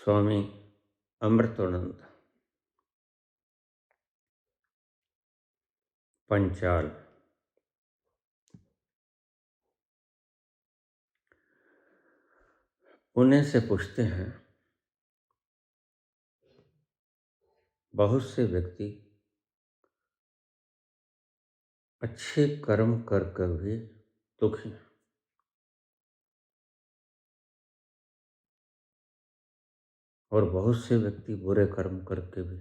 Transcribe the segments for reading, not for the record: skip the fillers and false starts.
स्वामी अमृतानंद पंचाल। पुणे से पूछते हैं, बहुत से व्यक्ति अच्छे कर्म कर कर भी दुखी हैं और बहुत से व्यक्ति बुरे कर्म करके भी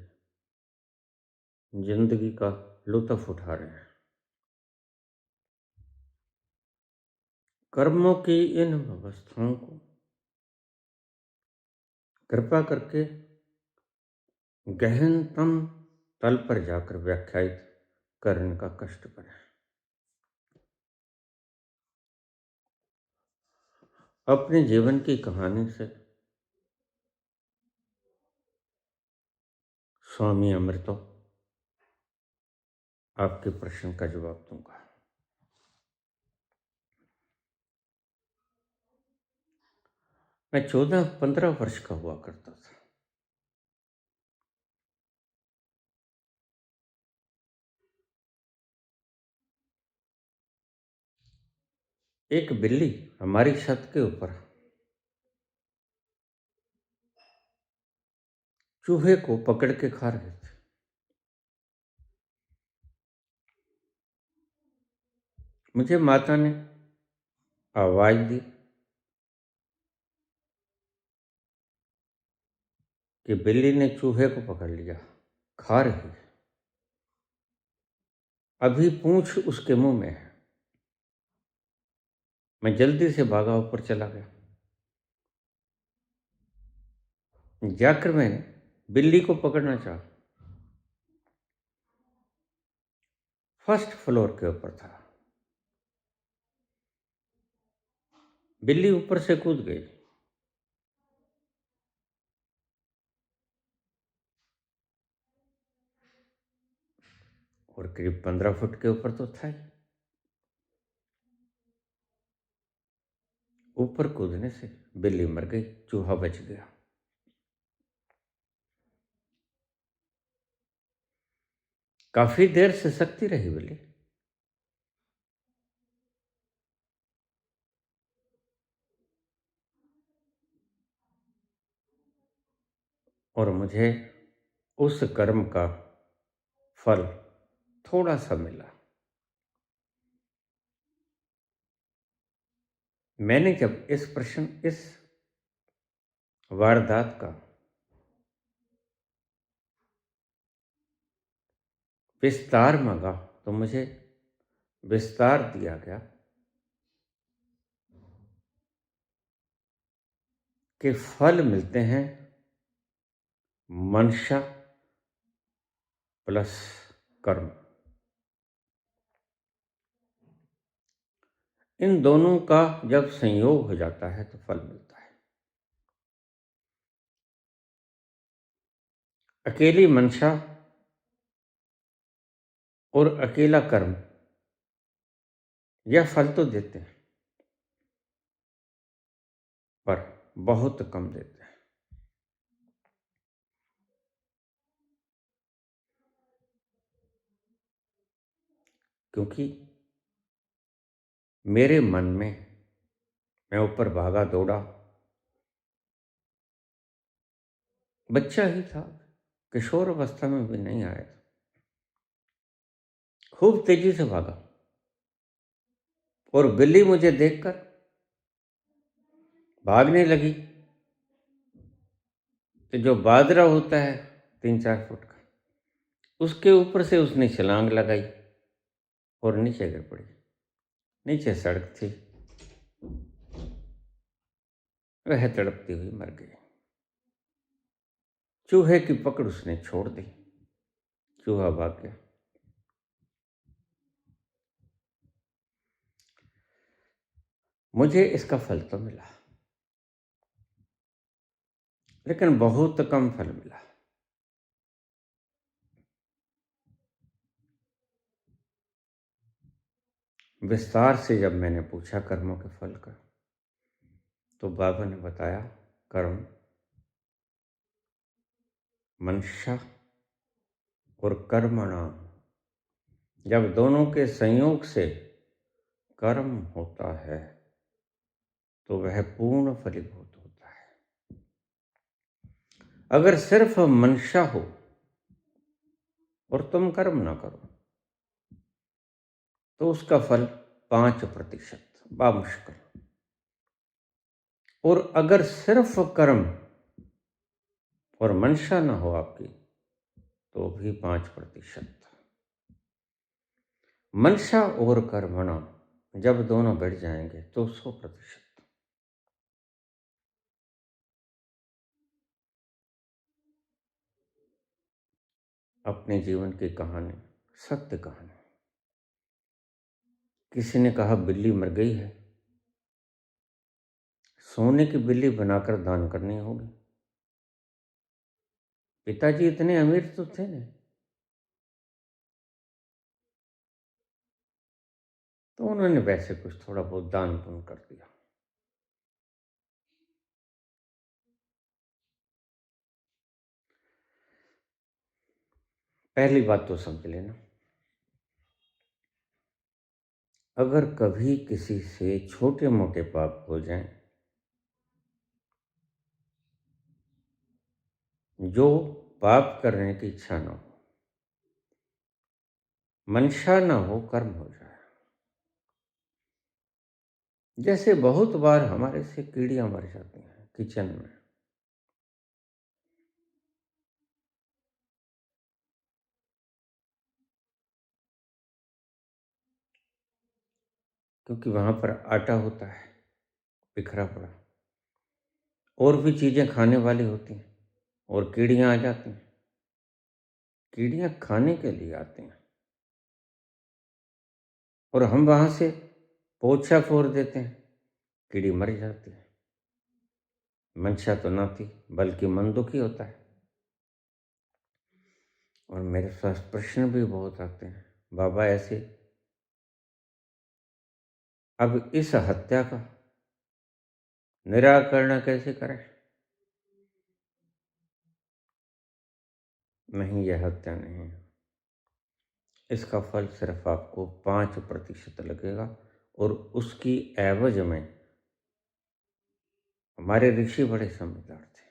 जिंदगी का लुत्फ उठा रहे हैं। कर्मों की इन अवस्थाओं को कृपा करके गहनतम तल पर जाकर व्याख्यायित करने का कष्ट करें। अपने जीवन की कहानी से स्वामी अमृतो आपके प्रश्न का जवाब दूंगा। मैं 14-15 वर्ष का हुआ करता था। एक बिल्ली हमारी छत के ऊपर चूहे को पकड़ के खा रहे थे। मुझे माता ने आवाज दी कि बिल्ली ने चूहे को पकड़ लिया, खा रही है, अभी पूंछ उसके मुंह में है। मैं जल्दी से भागा, ऊपर चला गया। जाकर मैंने बिल्ली को पकड़ना चाहा। फर्स्ट फ्लोर के ऊपर था। बिल्ली ऊपर से कूद गई। और करीब 15 फुट के ऊपर तो था ही। ऊपर कूदने से बिल्ली मर गई, चूहा बच गया। काफी देर से सकती रही बिल्ली। और मुझे उस कर्म का फल थोड़ा सा मिला। मैंने जब इस वारदात का विस्तार मांगा तो मुझे विस्तार दिया गया कि फल मिलते हैं मनशा प्लस कर्म। इन दोनों का जब संयोग हो जाता है तो फल मिलता है। अकेली मनशा और अकेला कर्म यह फल तो देते हैं पर बहुत कम देते हैं। क्योंकि मेरे मन में मैं ऊपर भागा दौड़ा, बच्चा ही था, किशोर अवस्था में भी नहीं आया था। खूब तेजी से भागा और बिल्ली मुझे देखकर भागने लगी। तो जो बाजरा होता है 3-4 फुट का, उसके ऊपर से उसने छलांग लगाई और नीचे गिर पड़ी। नीचे सड़क थी, वह तड़पती हुई मर गई। चूहे की पकड़ उसने छोड़ दी, चूहा भाग गया। मुझे इसका फल तो मिला, लेकिन बहुत कम फल मिला। विस्तार से जब मैंने पूछा कर्मों के फल का, तो बाबा ने बताया कर्म मनसा और कर्मणा, जब दोनों के संयोग से कर्म होता है तो वह पूर्ण फलीभूत होता है। अगर सिर्फ मनसा हो और तुम कर्म ना करो तो उसका फल 5% बामुश्किल। और अगर सिर्फ कर्म और मनसा ना हो आपकी तो भी 5%। मनसा और कर्मणा जब दोनों बढ़ जाएंगे तो 100%। अपने जीवन की कहानी, सत्य कहानी। किसी ने कहा बिल्ली मर गई है, सोने की बिल्ली बनाकर दान करनी होगी। पिताजी इतने अमीर तो थे नहीं, तो उन्होंने वैसे कुछ थोड़ा बहुत दान पुण्य कर दिया। पहली बात तो समझ लेना, अगर कभी किसी से छोटे मोटे पाप हो जाएं, जो पाप करने की इच्छा ना हो, मनसा ना हो, कर्म हो जाए। जैसे बहुत बार हमारे से कीड़ियां मर जाती हैं किचन में, क्योंकि वहां पर आटा होता है बिखरा पड़ा, और भी चीजें खाने वाली होती हैं, और कीड़ियां आ जाती हैं। कीड़ियां खाने के लिए आती हैं और हम वहां से पोछा फोड़ देते हैं, कीड़ी मर जाती है। मंशा तो ना थी, बल्कि मन दुखी होता है। और मेरे पास प्रश्न भी बहुत आते हैं, बाबा ऐसे अब इस हत्या का निराकरण कैसे करें? नहीं, यह हत्या नहीं है। इसका फल सिर्फ आपको 5% लगेगा, और उसकी एवज में हमारे ऋषि बड़े समझदार थे।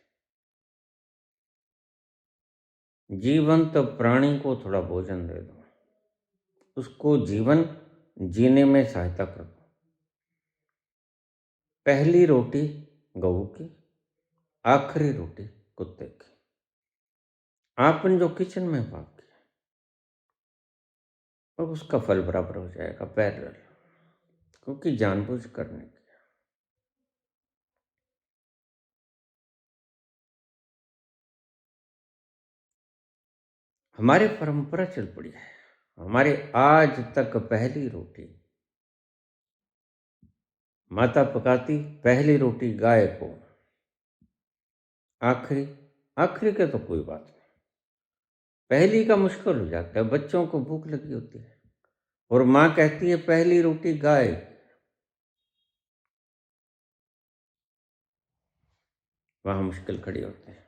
जीवंत प्राणी को थोड़ा भोजन दे दो, उसको जीवन जीने में सहायता कर दो। पहली रोटी गऊ की, आखिरी रोटी कुत्ते की। आपने जो किचन में पाप किया, अब उसका फल बराबर हो जाएगा, पैरेलल, क्योंकि जानबूझ करने की। हमारी परंपरा चल पड़ी है, हमारे आज तक पहली रोटी माता पकाती, पहली रोटी गाय को, आखिरी आखिरी के तो कोई बात नहीं, पहली का मुश्किल हो जाता है। बच्चों को भूख लगी होती है और माँ कहती है पहली रोटी गाय, वहां मुश्किल खड़ी होती है।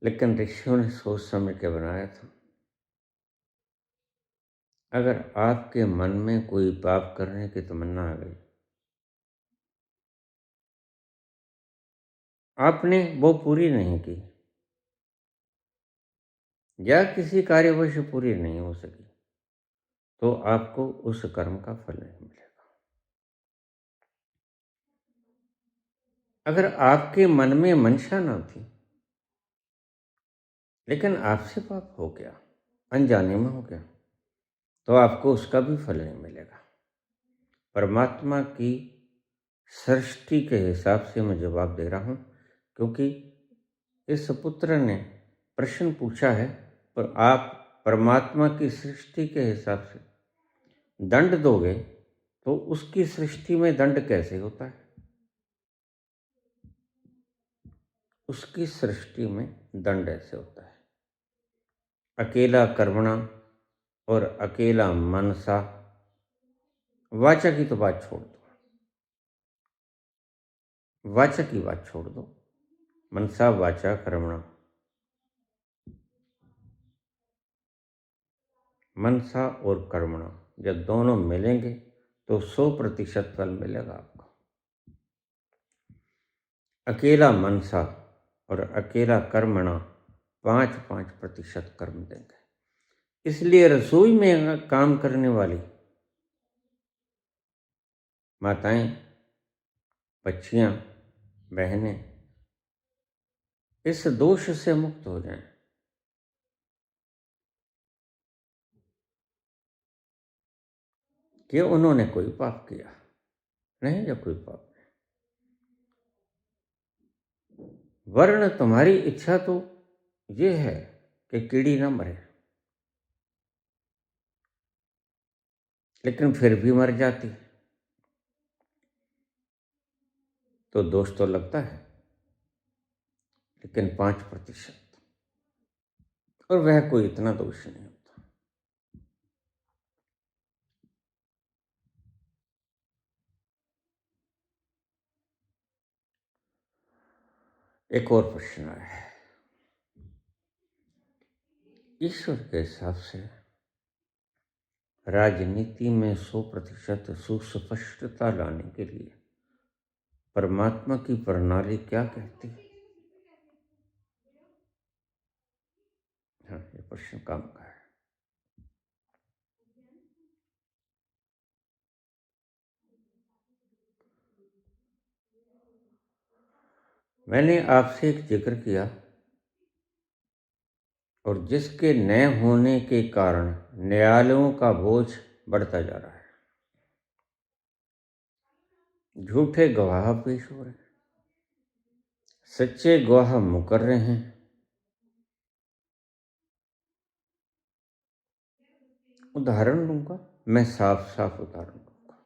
लेकिन ऋषियों ने सोच समझ के बनाया था, अगर आपके मन में कोई पाप करने की तमन्ना आ गई, आपने वो पूरी नहीं की या किसी कार्यवश पूरी नहीं हो सकी, तो आपको उस कर्म का फल नहीं मिलेगा। अगर आपके मन में मंशा ना थी, लेकिन आपसे पाप हो गया, अनजाने में हो गया, तो आपको उसका भी फल नहीं मिलेगा। परमात्मा की सृष्टि के हिसाब से मैं जवाब दे रहा हूँ, क्योंकि इस पुत्र ने प्रश्न पूछा है, पर आप परमात्मा की सृष्टि के हिसाब से दंड दोगे तो उसकी सृष्टि में दंड कैसे होता है? उसकी सृष्टि में दंड ऐसे होता है, अकेला कर्मणा और अकेला मनसा। वाचा की तो बात छोड़ दो, वाचा की बात छोड़ दो, मनसा वाचा कर्मणा, मनसा और कर्मणा जब दोनों मिलेंगे तो 100% फल मिलेगा आपको। अकेला मनसा और अकेला कर्मणा 5-5% कर्म देंगे। इसलिए रसोई में काम करने वाली माताएं, बच्चियां, बहनें इस दोष से मुक्त हो जाएं कि उन्होंने कोई पाप किया नहीं। जब कोई पाप नहीं, वर्ण तुम्हारी इच्छा तो ये है कि कीड़ी ना मरे, लेकिन फिर भी मर जाती तो दोष तो लगता है, लेकिन 5%, और वह कोई इतना दोष नहीं होता। एक और प्रश्न आया है। ईश्वर के हिसाब से राजनीति में 100% सुस्पष्टता लाने के लिए परमात्मा की प्रणाली क्या कहती है? हाँ, ये प्रश्न काम का है। मैंने आपसे एक जिक्र किया और जिसके न होने के कारण न्यायालयों का बोझ बढ़ता जा रहा है। झूठे गवाह पेश हो रहे हैं, सच्चे गवाह मुकर रहे हैं। उदाहरण दूंगा, मैं साफ साफ उदाहरण दूंगा।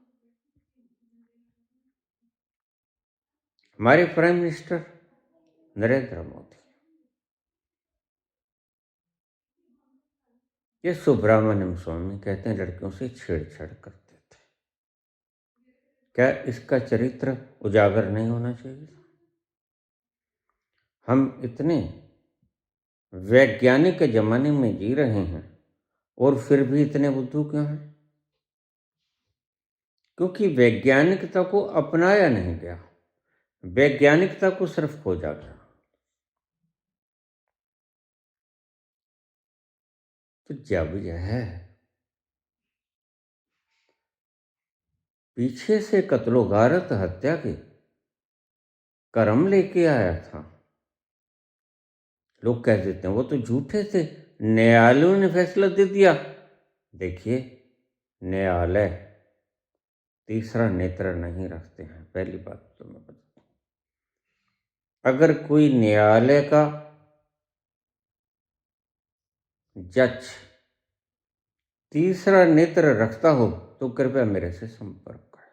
हमारे प्राइम मिनिस्टर नरेंद्र मोदी, ये सुब्रमण्यम स्वामी कहते हैं लड़कियों से छेड़छाड़ करते थे। क्या इसका चरित्र उजागर नहीं होना चाहिए? हम इतने वैज्ञानिक जमाने में जी रहे हैं और फिर भी इतने बुद्धू क्यों हैं? क्योंकि वैज्ञानिकता को अपनाया नहीं गया, वैज्ञानिकता को सिर्फ खोजा गया। तो जब यह पीछे से कत्लो गारत हत्या के कर्म लेके आया था, लोग कह देते हैं वो तो झूठे थे, न्यायालयों ने फैसला दे दिया। देखिए, न्यायालय तीसरा नेत्र नहीं रखते हैं, पहली बात तो मैं बताता हूं। अगर कोई न्यायालय का जज तीसरा नेत्र रखता हो तो कृपया मेरे से संपर्क करें।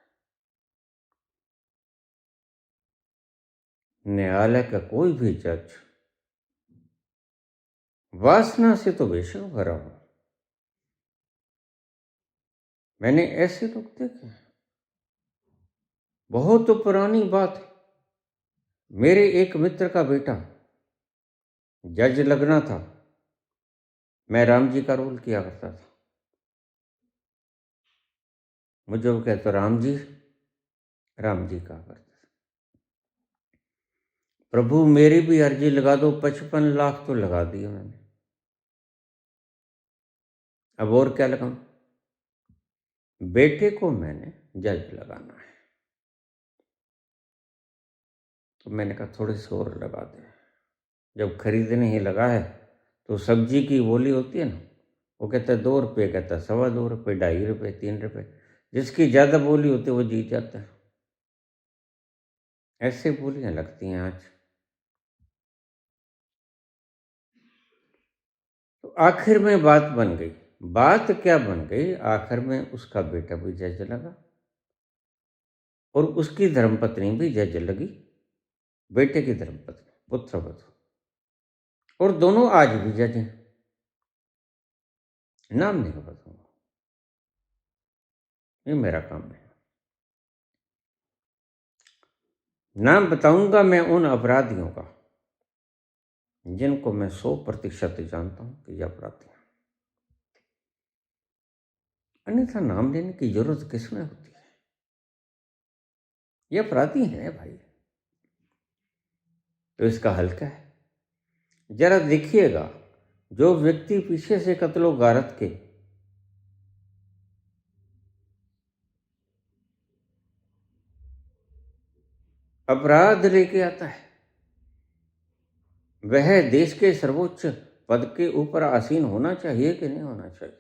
न्यायालय का कोई भी जज वासना से तो बेशक भरा हो। मैंने ऐसे लोग देखे, बहुत पुरानी बात है। मेरे एक मित्र का बेटा जज लगना था, मैं राम जी का रोल किया करता था। मुझे वो कहता राम जी कहा करते थे। प्रभु मेरी भी अर्जी लगा दो, 55 लाख तो लगा दिए मैंने, अब और क्या लगाऊं? बेटे को मैंने जज लगाना है, तो मैंने कहा थोड़े से और लगा दे। जब खरीदने ही लगा है तो सब्जी की बोली होती है ना, वो कहता है 2 रुपये, कहता है 2.25 रुपये, 2.5 रुपये, 3 रुपये। जिसकी ज़्यादा बोली होती है वो जीत जाता है। ऐसे बोलियां लगती हैं आज। तो आखिर में बात बन गई। बात क्या बन गई? आखिर में उसका बेटा भी जज लगा और उसकी धर्मपत्नी भी जज लगी, बेटे की धर्मपत्नी, पुत्रवधू, और दोनों आज भी जज हैं। नाम नहीं बताऊंगा, ये मेरा काम है। नाम बताऊंगा मैं उन अपराधियों का जिनको मैं 100% जानता हूं कि ये अपराधी हैं। अन्यथा नाम लेने की जरूरत किसमें होती है? ये अपराधी हैं भाई। तो इसका हल क्या है? जरा देखिएगा, जो व्यक्ति पीछे से कत्लो गारत के अपराध लेके आता है, वह देश के सर्वोच्च पद के ऊपर आसीन होना चाहिए कि नहीं होना चाहिए?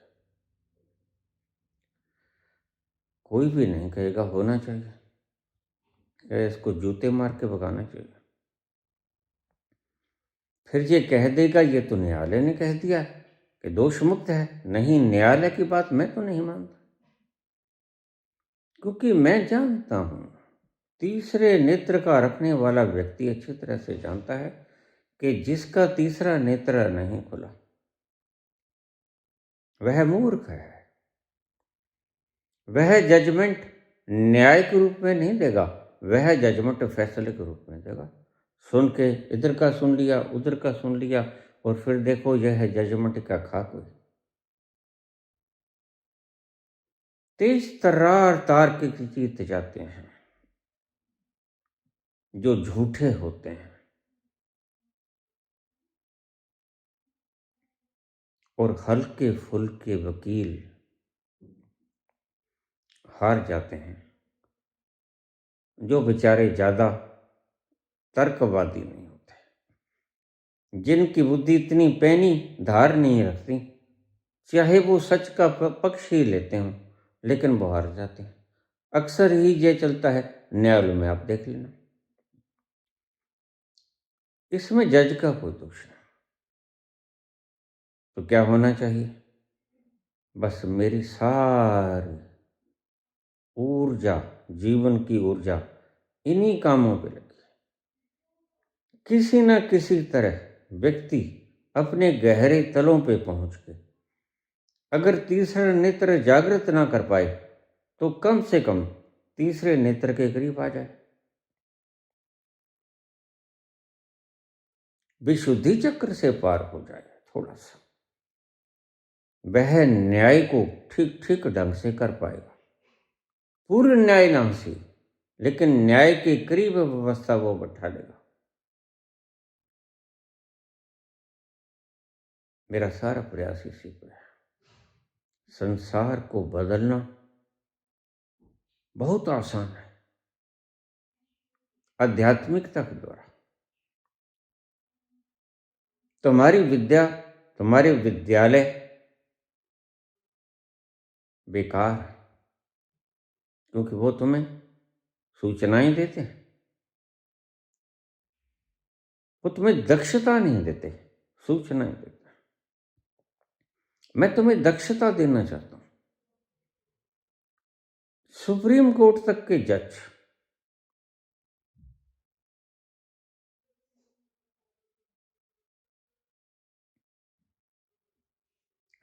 कोई भी नहीं कहेगा होना चाहिए, या इसको जूते मार के भगाना चाहिए। फिर ये कह देगा ये तो न्यायालय ने कह दिया कि दोष मुक्त है। नहीं, न्यायालय की बात मैं तो नहीं मानता, क्योंकि मैं जानता हूं, तीसरे नेत्र का रखने वाला व्यक्ति अच्छी तरह से जानता है कि जिसका तीसरा नेत्र नहीं खुला वह मूर्ख है। वह जजमेंट न्याय के रूप में नहीं देगा, वह जजमेंट फैसले के रूप में देगा। सुन के इधर का सुन लिया, उधर का सुन लिया, और फिर देखो यह है जजमेंट का खाक हुई। तेज तर्रार तार्किक जीत जाते हैं जो झूठे होते हैं, और हल्के फुल्के वकील हार जाते हैं, जो बेचारे ज्यादा तर्कवादी नहीं होते, जिनकी बुद्धि इतनी पैनी धार नहीं रखती, चाहे वो सच का पक्ष ही लेते हों, लेकिन वो हार जाते हैं। अक्सर ही ये चलता है, न्यायालय में आप देख लेना। इसमें जज का कोई दोष नहीं। तो क्या होना चाहिए? बस मेरी सारी ऊर्जा, जीवन की ऊर्जा इन्हीं कामों पे लगी। किसी न किसी तरह व्यक्ति अपने गहरे तलों पे पहुंच के अगर तीसरा नेत्र जागृत ना कर पाए तो कम से कम तीसरे नेत्र के करीब आ जाए, विशुद्धि चक्र से पार हो जाए। थोड़ा सा वह न्याय को ठीक ठीक ढंग से कर पाएगा। पूर्ण न्याय ना सी, लेकिन न्याय के करीब व्यवस्था वो बैठा लेगा। मेरा सारा प्रयास इसी पर है। संसार को बदलना बहुत आसान है, आध्यात्मिकता के द्वारा। तुम्हारी विद्या, तुम्हारे विद्यालय बेकार है, क्योंकि वो तुम्हें सूचनाएं देते हैं, वो तुम्हें दक्षता नहीं देते, सूचनाएं देते हैं। मैं तुम्हें दक्षता देना चाहता हूं। सुप्रीम कोर्ट तक के जज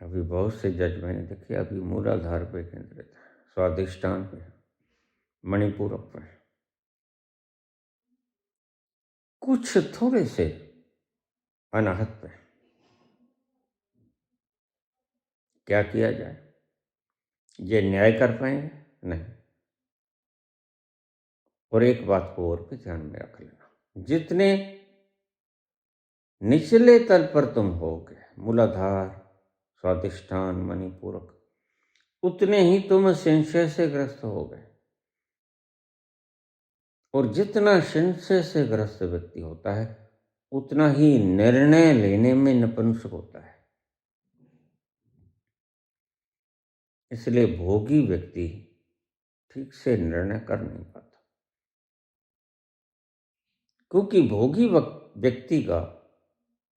अभी बहुत से जज मैंने देखे अभी मूलाधार पे केंद्रित है, स्वादिष्टान पे, मणिपुर पे, कुछ थोड़े से अनाहत पे। क्या किया जाए? ये न्याय कर पाएंगे? नहीं। और एक बात को और भी ध्यान में रख लेना, जितने निचले तल पर तुम होगे, मूलाधार, स्वादिष्ठान, मणिपूरक, उतने ही तुम संशय से ग्रस्त हो गए। और जितना संशय से ग्रस्त व्यक्ति होता है उतना ही निर्णय लेने में नपुंसक होता है। इसलिए भोगी व्यक्ति ठीक से निर्णय कर नहीं पाता, क्योंकि भोगी व्यक्ति का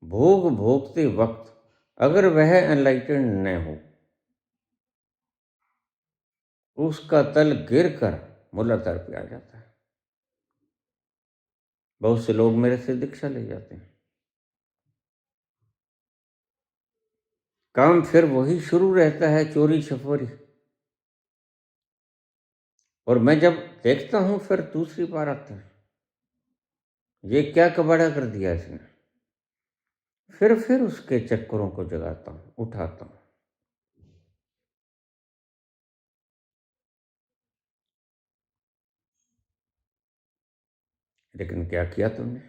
भोग भोगते वक्त अगर वह एनलाइटेंड न हो, उसका तल गिर कर मूलाधार पे आ जाता है। बहुत से लोग मेरे से दीक्षा ले जाते हैं, काम फिर वही शुरू रहता है, चोरी छपौरी। और मैं जब देखता हूं फिर दूसरी बार आते हैं, ये क्या कबाड़ा कर दिया इसने। फिर उसके चक्करों को जगाता हूं, उठाता हूं। लेकिन क्या किया तुमने?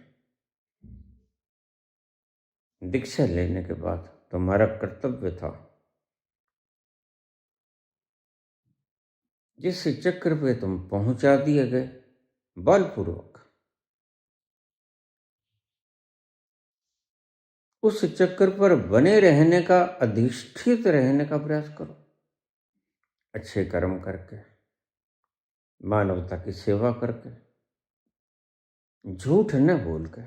दीक्षा लेने के बाद तुम्हारा कर्तव्य था जिस चक्र पे तुम पहुंचा दिए गए बलपूर्वक, उस चक्र पर बने रहने का, अधिष्ठित रहने का प्रयास करो। अच्छे कर्म करके, मानवता की सेवा करके, झूठ न बोल के,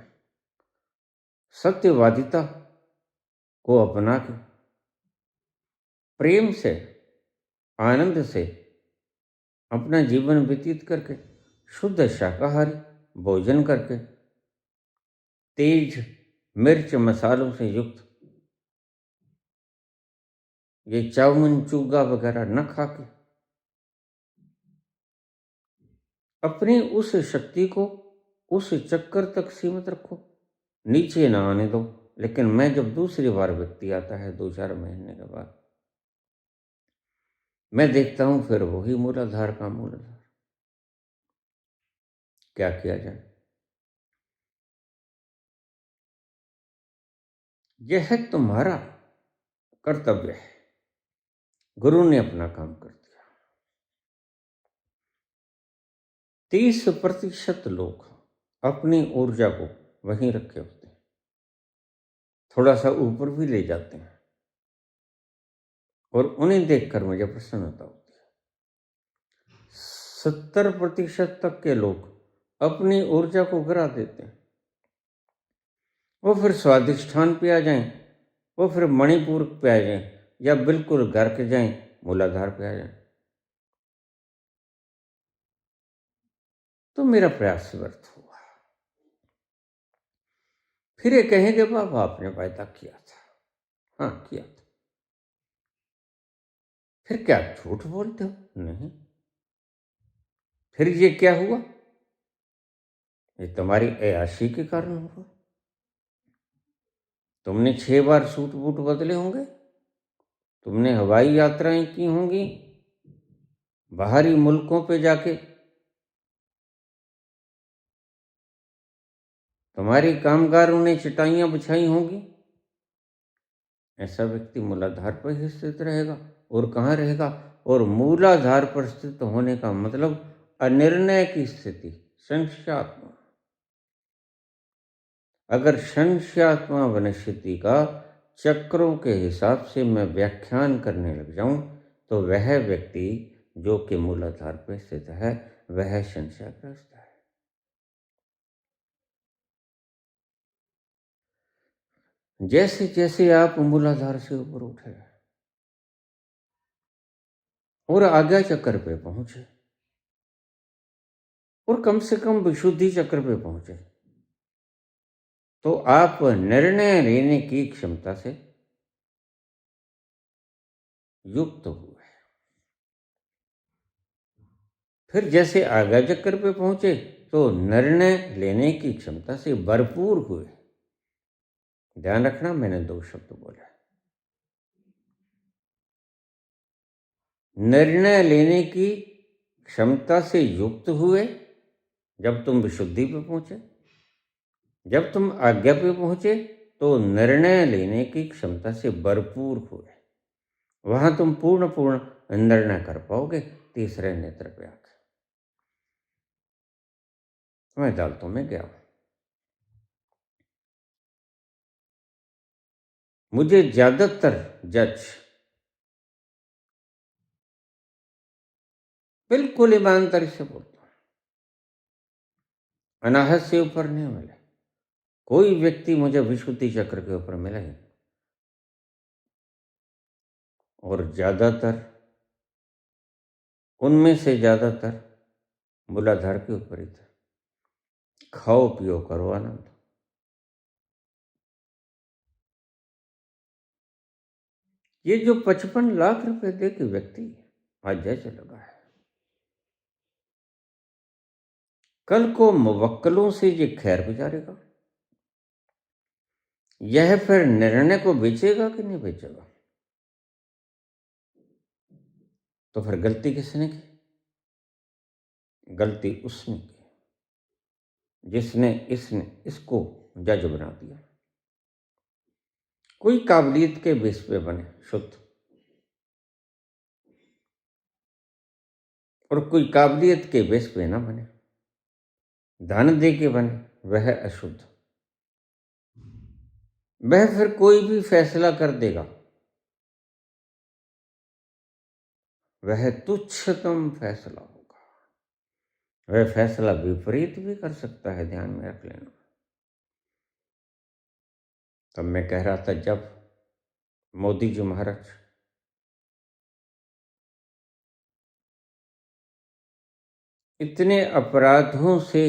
सत्यवादिता को अपना के, प्रेम से, आनंद से अपना जीवन व्यतीत करके, शुद्ध शाकाहारी भोजन करके, तेज मिर्च मसालों से युक्त ये चाउमीन चूगा वगैरह न खा के अपनी उस शक्ति को उस चक्कर तक सीमित रखो, नीचे ना आने दो। लेकिन मैं जब दूसरी बार व्यक्ति आता है 2-4 महीने के बाद, मैं देखता हूं फिर वही मूलाधार का मूलाधार। क्या किया जाए? यह है तुम्हारा कर्तव्य है। गुरु ने अपना काम कर दिया। 30% लोग अपनी ऊर्जा को वहीं रखे होते हैं, थोड़ा सा ऊपर भी ले जाते हैं, और उन्हें देखकर मुझे प्रसन्नता होती है। 70% तक के लोग अपनी ऊर्जा को गिरा देते हैं। वो फिर स्वाधिष्ठान पे आ जाएं, वो फिर मणिपुर पे आ जाएं, या बिल्कुल घर के जाएं, मूलाधार पे आ जाएं, तो मेरा प्रयास व्यर्थ हुआ। फिर ये कहेंगे बाबा आपने वायदा किया था। हाँ, किया था। फिर क्या झूठ बोलते हो? नहीं। फिर ये क्या हुआ? ये तुम्हारी अय्याशी के कारण हुआ। तुमने 6 बार सूट बूट बदले होंगे, तुमने हवाई यात्राएं की होंगी, बाहरी मुल्कों पे जाके तुम्हारी कामगारों ने चटाइयां बिछाई होंगी। ऐसा व्यक्ति मूलाधार पर ही स्थित रहेगा। और कहाँ रहेगा? और मूलाधार पर स्थित होने का मतलब अनिर्णय की स्थिति, संशयात्मा। अगर संशयात्मा वनस्पति का चक्रों के हिसाब से मैं व्याख्यान करने लग जाऊं, तो वह व्यक्ति जो कि मूलाधार पर स्थित है वह संशयग्रस्त है। जैसे जैसे आप मूलाधार से ऊपर उठे और आज्ञा चक्र पे पहुंचे, और कम से कम विशुद्धि चक्र पे पहुंचे, तो आप निर्णय लेने की क्षमता से युक्त हुए। फिर जैसे आज्ञा चक्र पे पहुंचे तो निर्णय लेने की क्षमता से भरपूर हुए। ध्यान रखना, मैंने 2 शब्द बोले। निर्णय लेने की क्षमता से युक्त हुए जब तुम विशुद्धि पे पहुंचे। जब तुम आज्ञा पे पहुंचे तो निर्णय लेने की क्षमता से भरपूर हुए। वहां तुम पूर्ण निर्णय कर पाओगे। तीसरे नेत्र पे आके मैं अदालतों में गया। मुझे ज्यादातर जज बिल्कुल ईमानदारी से बोलता हूं, अनाहत से ऊपर नहीं मिले। कोई व्यक्ति मुझे विशुद्धि चक्र के ऊपर मिला ही नहीं। और ज्यादातर, उनमें से ज्यादातर मूलाधार के ऊपर ही थे। खाओ पियो करो आनंद। ये जो 55 लाख रुपए दे के व्यक्ति आज जैसे लगा है, कल को मुवक्किलों से ये खैर गुजारेगा। यह फिर निर्णय को बेचेगा कि नहीं बेचेगा? तो फिर गलती किसने की? गलती उसने की जिसने इसको जज बना दिया। कोई काबिलियत के बेस पे बने शुद्ध, और कोई काबिलियत के बेस पे ना बने, धन दे के बने, वह अशुद्ध। वह फिर कोई भी फैसला कर देगा, वह तुच्छतम फैसला होगा। वह फैसला विपरीत भी कर सकता है, ध्यान में रख लेना। तब मैं कह रहा था, जब मोदी जी महाराज इतने अपराधों से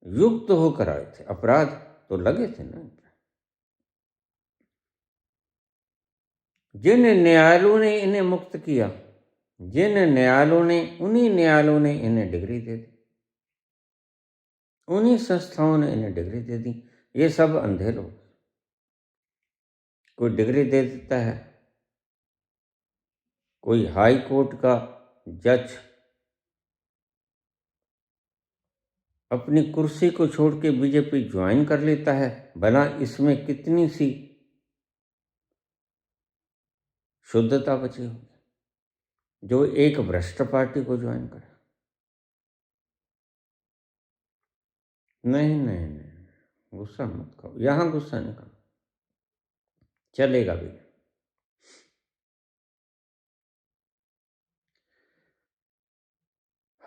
युक्त होकर आए थे, अपराध तो लगे थे ना, जिन न्यायालयों ने इन्हें मुक्त किया, जिन न्यायालयों ने, उन्हीं न्यायालयों ने इन्हें डिग्री दे दी, उन्हीं संस्थाओं ने इन्हें डिग्री दे दी। ये सब अंधे लोग। कोई डिग्री दे देता है, कोई हाई कोर्ट का जज अपनी कुर्सी को छोड़ के बीजेपी ज्वाइन कर लेता है, भला इसमें कितनी सी शुद्धता बची होगी? जो एक भ्रष्ट पार्टी को ज्वाइन करे। नहीं नहीं नहीं, गुस्सा मत खाओ, यहां गुस्सा नहीं खाओ, चलेगा भी।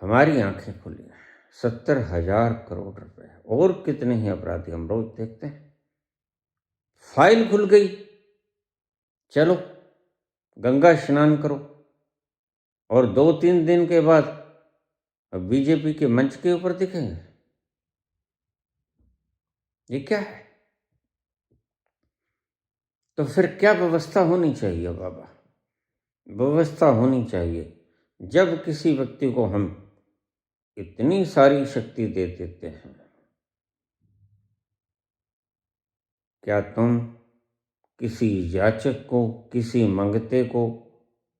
हमारी आंखें खुली हैं, 70,000 करोड़ रुपए, और कितने ही अपराधी हम रोज देखते हैं। फाइल खुल गई, चलो गंगा स्नान करो, और 2-3 दिन के बाद बीजेपी के मंच के ऊपर दिखेंगे। ये क्या है? तो फिर क्या व्यवस्था होनी चाहिए बाबा? व्यवस्था होनी चाहिए, जब किसी व्यक्ति को हम इतनी सारी शक्ति दे देते हैं, क्या तुम किसी याचक को, किसी मंगते को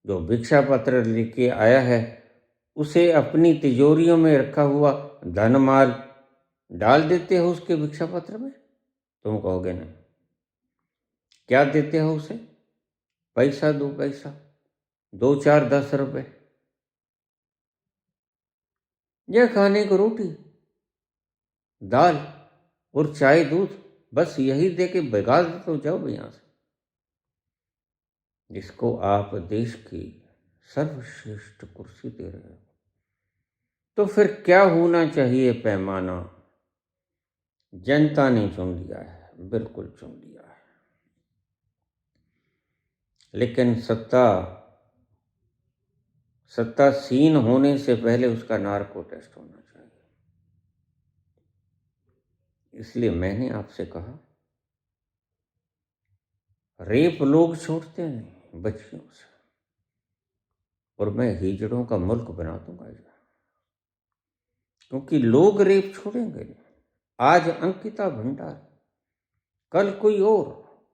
जो भिक्षा पत्र लेके आया है, उसे अपनी तिजोरियों में रखा हुआ धन माल डाल देते हो उसके भिक्षा पत्र में? तुम कहोगे नहीं। क्या देते हो उसे? पैसा, 2 पैसा, 2, 4, 10 रुपए, या खाने को रोटी, दाल और चाय दूध, बस यही दे के भगा दे तो जाओ भाई यहां से। जिसको आप देश की सर्वश्रेष्ठ कुर्सी दे रहे हो, तो फिर क्या होना चाहिए पैमाना? जनता ने चुन लिया है, बिल्कुल चुन लिया है, लेकिन सत्तासीन होने से पहले उसका नार्को टेस्ट होना चाहिए। इसलिए मैंने आपसे कहा, रेप लोग छोड़ते नहीं बच्चियों से, और मैं हिजड़ों का मुल्क बना दूंगा, क्योंकि लोग रेप छोड़ेंगे नहीं। आज अंकिता भंडार, कल कोई और,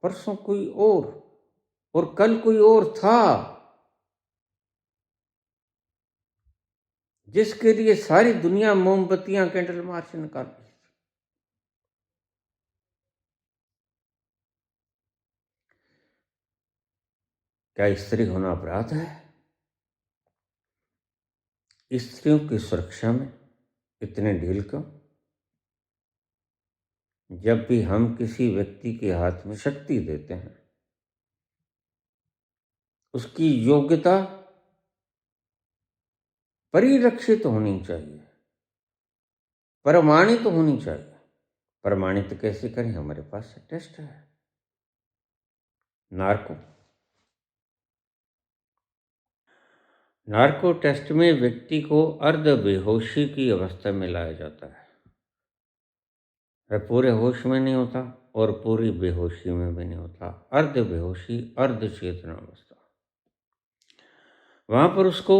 परसों कोई और कल कोई और था, जिसके लिए सारी दुनिया मोमबत्तियां, कैंडल मार्च निकाल रही थी। क्या स्त्री होना अपराध है? स्त्रियों की सुरक्षा में इतने ढील क्यों? जब भी हम किसी व्यक्ति के हाथ में शक्ति देते हैं, उसकी योग्यता परिलक्षित होनी चाहिए, प्रमाणित होनी चाहिए। प्रमाणित कैसे करें? हमारे पास टेस्ट है, नार्को टेस्ट में व्यक्ति को अर्ध बेहोशी की अवस्था में लाया जाता है। वह पूरे होश में नहीं होता और पूरी बेहोशी में भी नहीं होता, अर्ध बेहोशी, अर्ध चेतना अवस्था। वहां पर उसको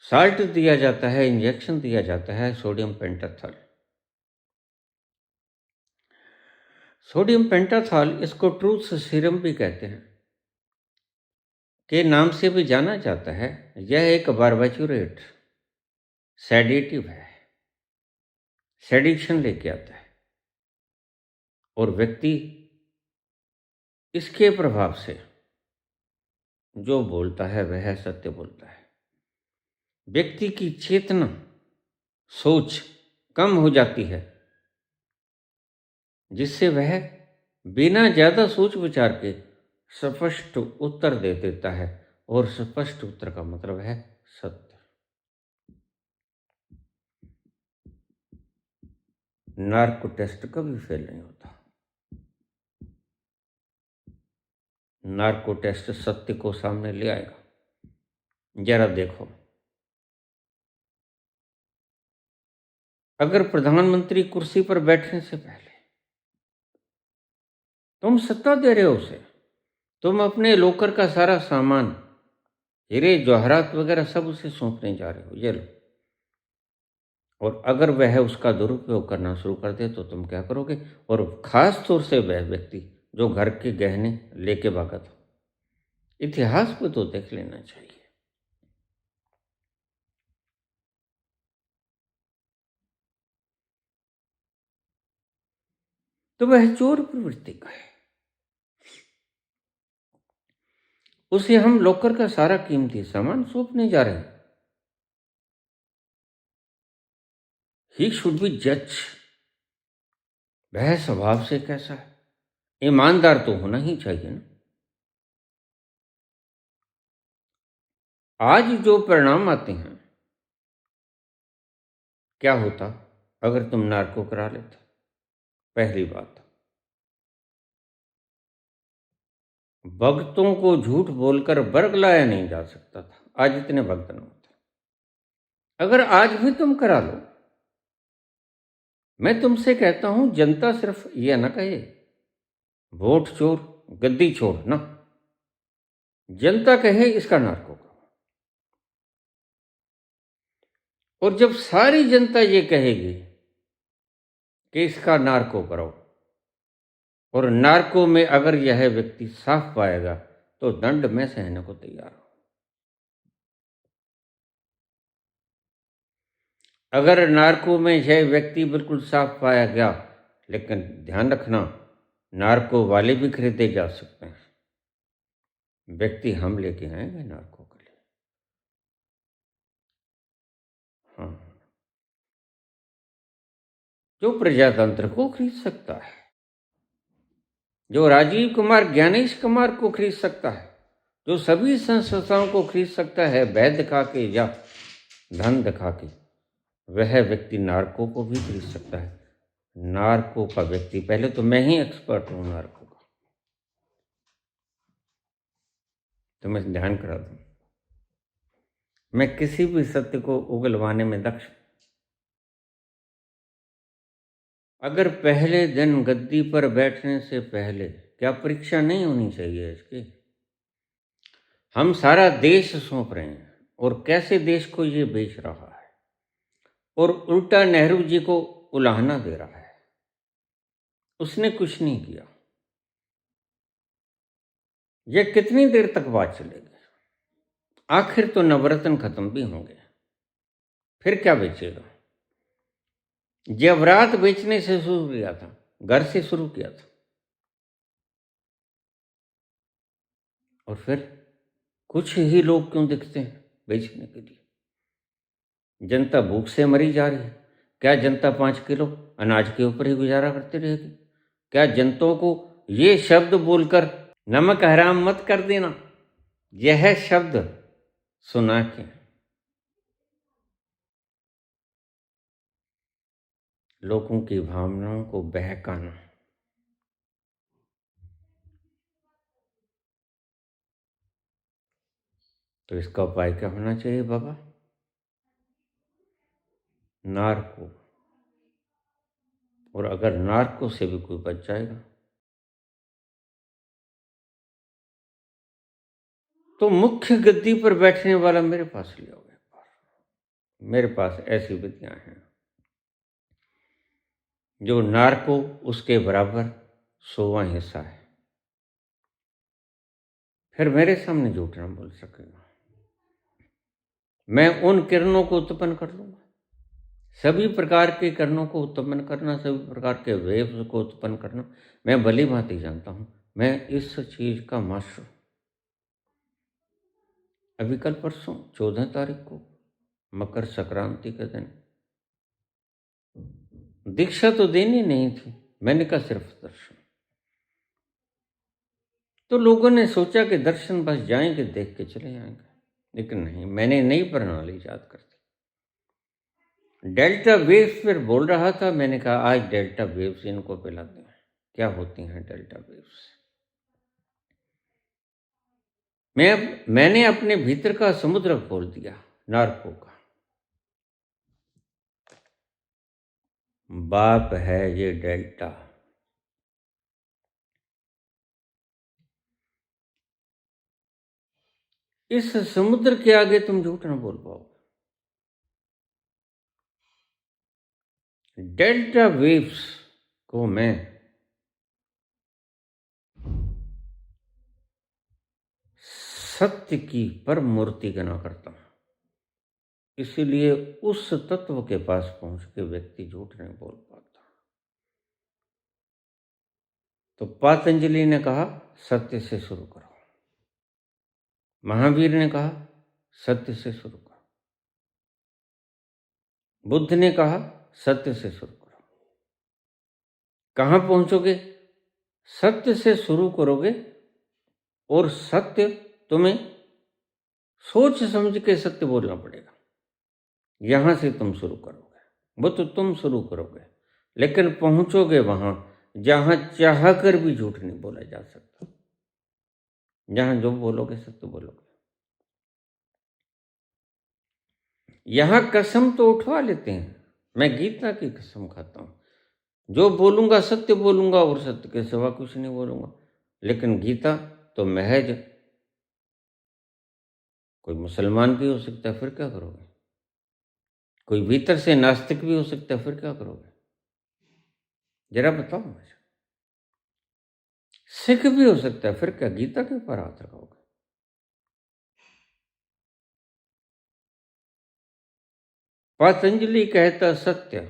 साल्ट दिया जाता है, इंजेक्शन दिया जाता है, सोडियम पेंटाथल, सोडियम पेंटाथॉल, इसको ट्रूथ सीरम भी कहते हैं, के नाम से भी जाना जाता है। यह एक बारबेचुरेट सेडेटिव है, सेडिक्शन लेके आता है और व्यक्ति इसके प्रभाव से जो बोलता है वह सत्य बोलता है। व्यक्ति की चेतना, सोच कम हो जाती है, जिससे वह बिना ज्यादा सोच विचार के स्पष्ट उत्तर दे देता है, और स्पष्ट उत्तर का मतलब है सत्य। नार्को टेस्ट कभी फेल नहीं होता। नार्को टेस्ट सत्य को सामने ले आएगा। जरा देखो, अगर प्रधानमंत्री कुर्सी पर बैठने से पहले तुम सत्ता दे रहे हो उसे, तुम अपने लोकर का सारा सामान, हीरे जवाहरात वगैरह सब उसे सौंपने जा रहे हो, ये लो, और अगर वह उसका दुरुपयोग करना शुरू कर दे तो तुम क्या करोगे? और खास तौर से वह व्यक्ति जो घर के गहने लेके भागा था, इतिहास को तो देख लेना चाहिए। तो वह चोर प्रवृत्ति का है। उसे हम लोकर का सारा कीमती सामान सौंपने जा रहे हैं। ही शुड बी जज। वह स्वभाव से कैसा है? ईमानदार तो होना ही चाहिए ना। आज जो परिणाम आते हैं, क्या होता अगर तुम नार्को करा लेते? पहली बात, भक्तों को झूठ बोलकर बरगलाया नहीं जा सकता था, आज इतने भक्त न होते। अगर आज भी तुम करा लो, मैं तुमसे कहता हूं, जनता सिर्फ यह ना कहे वोट चोर गद्दी छोड़ ना, जनता कहे इसका नार्को करो। और जब सारी जनता ये कहेगी कि इसका नार्को करो, और नार्को में अगर यह व्यक्ति साफ पाएगा तो दंड में सहने को तैयार हूं। अगर नार्को में यह व्यक्ति बिल्कुल साफ पाया गया, लेकिन ध्यान रखना, नार्को वाले भी खरीदे जा सकते हैं। व्यक्ति हम लेके आएंगे नार्को के लिए। हाँ, जो प्रजातंत्र को खरीद सकता है, जो राजीव कुमार ज्ञानेश कुमार को खरीद सकता है, जो सभी संस्थाओं को खरीद सकता है वैध दिखा के या धन दिखा के, वह व्यक्ति नार्को को भी खरीद सकता है। नार्को का व्यक्ति, पहले तो मैं ही एक्सपर्ट हूं नार्को का, तो मैं ध्यान करा दूं, मैं किसी भी सत्य को उगलवाने में दक्ष। अगर पहले दिन गद्दी पर बैठने से पहले क्या परीक्षा नहीं होनी चाहिए इसकी? हम सारा देश सौंप रहे हैं, और कैसे देश को ये बेच रहा है, और उल्टा नेहरू जी को उलाहना दे रहा है। उसने कुछ नहीं किया। ये कितनी देर तक बात चलेगी? आखिर तो नवरत्न खत्म भी होंगे, फिर क्या बेचेगा? जेवरात बेचने से शुरू किया था, घर से शुरू किया था, और फिर कुछ ही लोग क्यों दिखते हैं बेचने के लिए? जनता भूख से मरी जा रही है। क्या जनता 5 किलो अनाज के ऊपर ही गुजारा करती रहेगी? क्या जनताओं को ये शब्द बोलकर नमक हराम मत कर देना, यह शब्द सुना के लोगों की भावनाओं को बहकाना, तो इसका उपाय क्या होना चाहिए बाबा? नार्को। और अगर नार्को से भी कोई बच जाएगा तो मुख्य गद्दी पर बैठने वाला मेरे पास ले आओ एक बार। मेरे पास ऐसी विधियां हैं जो नार्को उसके बराबर 100वां हिस्सा है, फिर मेरे सामने झूठ ना बोल सकेगा। मैं उन किरणों को उत्पन्न कर लूंगा, सभी प्रकार के किरणों को उत्पन्न करना, सभी प्रकार के वेव्स को उत्पन्न करना मैं भली भांति जानता हूं। मैं इस चीज का मास्टर। अभी कल परसों 14 तारीख को मकर संक्रांति के दिन दीक्षा तो देनी नहीं थी, मैंने कहा सिर्फ दर्शन। तो लोगों ने सोचा कि दर्शन बस जाएंगे, देख के चले जाएंगे, लेकिन नहीं, मैंने नई प्रणाली याद कर दी। डेल्टा वेव्स पर बोल रहा था, मैंने कहा आज डेल्टा वेव्स इनको पिलाते हैं। क्या होती हैं डेल्टा वेव्स? मैंने अपने भीतर का समुद्र खोल दिया, नार्को का। बाप है ये डेल्टा। इस समुद्र के आगे तुम झूठ ना बोल पाओ। डेल्टा वेव्स को मैं सत्य की परम मूर्ति गना करता हूं। इसीलिए उस तत्व के पास पहुंच के व्यक्ति झूठ नहीं बोल पाता। तो पातंजलि ने कहा सत्य से शुरू करो, महावीर ने कहा सत्य से शुरू करो, बुद्ध ने कहा सत्य से शुरू करो। कहां पहुंचोगे? सत्य से शुरू करोगे और सत्य तुम्हें सोच समझ के सत्य बोलना पड़ेगा। यहां से तुम शुरू करोगे, वो तो तुम शुरू करोगे, लेकिन पहुंचोगे वहां जहां चाह कर भी झूठ नहीं बोला जा सकता। जहां जो बोलोगे सत्य बोलोगे। यहां कसम तो उठवा लेते हैं, मैं गीता की कसम खाता हूं, जो बोलूंगा सत्य बोलूंगा और सत्य के सिवा कुछ नहीं बोलूंगा। लेकिन गीता तो महज, कोई मुसलमान भी हो सकता है, फिर क्या करोगे? कोई भीतर से नास्तिक भी हो सकता है, फिर क्या करोगे? जरा बताओ मुझे। सिख भी हो सकता है, फिर क्या गीता के ऊपर हाथ रखोगे? पतंजलि कहता सत्य,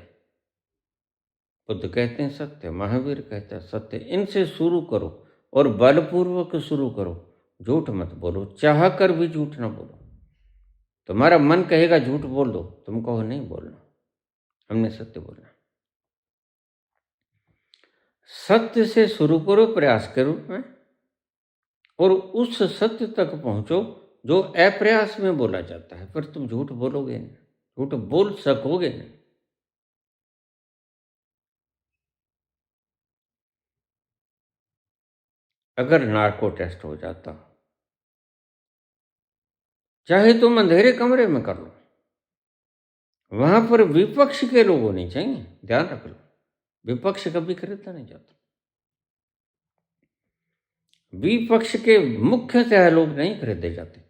बुद्ध कहते हैं सत्य, महावीर कहता है सत्य। इनसे शुरू करो और बलपूर्वक शुरू करो। झूठ मत बोलो, चाह कर भी झूठ ना बोलो। तुम्हारा मन कहेगा झूठ बोल दो, तुम कहो नहीं बोलना, हमने सत्य बोलना। सत्य से शुरू करो प्रयास के रूप में, और उस सत्य तक पहुंचो जो अप्रयास में बोला जाता है। फिर तुम झूठ बोलोगे नहीं, झूठ बोल सकोगे नहीं। अगर नार्को टेस्ट हो जाता, चाहे तुम अंधेरे कमरे में कर लो, वहां पर विपक्ष के लोग होने चाहिए, ध्यान रख लो। विपक्ष कभी खरीदा नहीं जाता। विपक्ष के मुख्यतः लोग नहीं खरीदे जाते।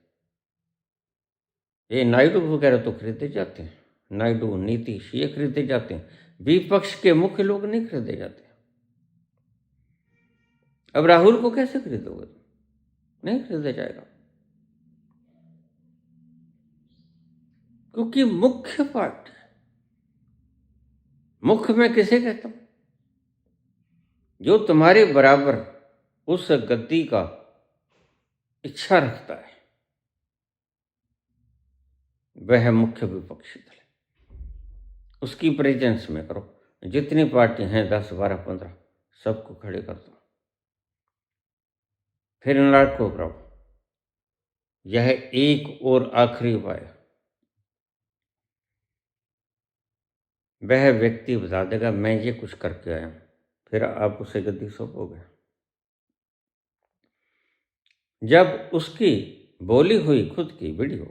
ये नायडू वगैरह तो खरीदे जाते हैं, नायडू, नीतीश, ये खरीदे जाते हैं। विपक्ष के मुख्य लोग नहीं खरीदे जाते। अब राहुल को कैसे खरीदोगे? नहीं खरीदा जाएगा, क्योंकि मुख्य पार्ट, मुख्य मैं किसे कहता हूं? जो तुम्हारे बराबर उस गद्दी का इच्छा रखता है, वह मुख्य विपक्षी दल है। उसकी प्रेजेंस में करो। जितनी पार्टी हैं 10, 12, 15 सबको खड़े कर दो, फिर लड़ाई को कराओ। यह एक और आखिरी उपाय है। वह व्यक्ति बता देगा मैं ये कुछ करके आया हूं, फिर आप उसे गद्दी सौंपोगे। जब उसकी बोली हुई खुद की वीडियो